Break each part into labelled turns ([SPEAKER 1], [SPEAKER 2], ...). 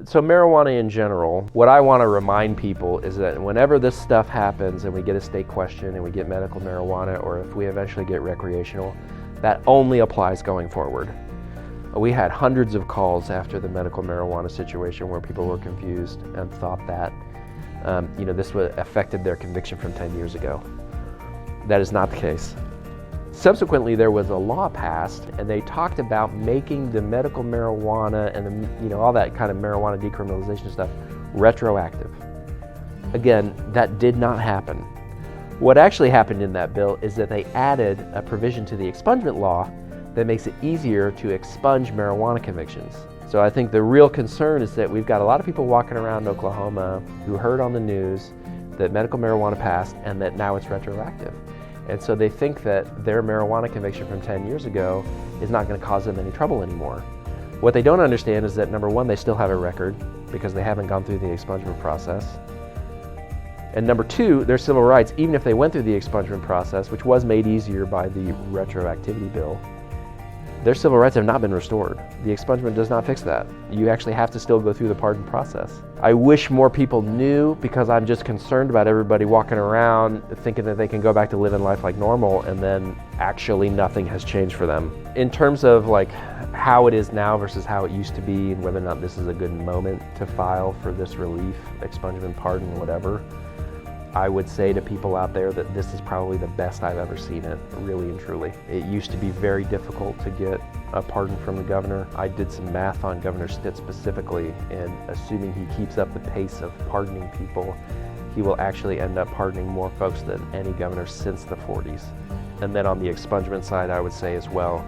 [SPEAKER 1] So marijuana in general, what I want to remind people is that whenever this stuff happens and we get a state question and we get medical marijuana, or if we eventually get recreational, that only applies going forward. We had hundreds of calls after the medical marijuana situation where people were confused and thought that this affected their conviction from 10 years ago. That is not the case. Subsequently, there was a law passed, and they talked about making the medical marijuana and all that kind of marijuana decriminalization stuff retroactive. Again, that did not happen. What actually happened in that bill is that they added a provision to the expungement law that makes it easier to expunge marijuana convictions. So I think the real concern is that we've got a lot of people walking around Oklahoma who heard on the news that medical marijuana passed and that now it's retroactive. And so they think that their marijuana conviction from 10 years ago is not going to cause them any trouble anymore. What they don't understand is that, number one, they still have a record because they haven't gone through the expungement process. And number two, their civil rights, even if they went through the expungement process, which was made easier by the retroactivity bill, their civil rights have not been restored. The expungement does not fix that. You actually have to still go through the pardon process. I wish more people knew, because I'm just concerned about everybody walking around thinking that they can go back to living life like normal and then actually nothing has changed for them. In terms of how it is now versus how it used to be and whether or not this is a good moment to file for this relief, expungement, pardon, whatever, I would say to people out there that this is probably the best I've ever seen it, really and truly. It used to be very difficult to get a pardon from the governor. I did some math on Governor Stitt specifically, and assuming he keeps up the pace of pardoning people, he will actually end up pardoning more folks than any governor since the 40s. And then on the expungement side, I would say as well,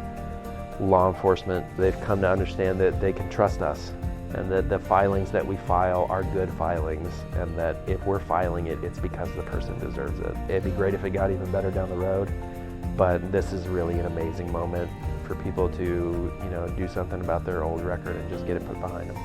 [SPEAKER 1] law enforcement, they've come to understand that they can trust us, and that the filings that we file are good filings, and that if we're filing it, it's because the person deserves it. It'd be great if it got even better down the road, but this is really an amazing moment for people to do something about their old record and just get it put behind them.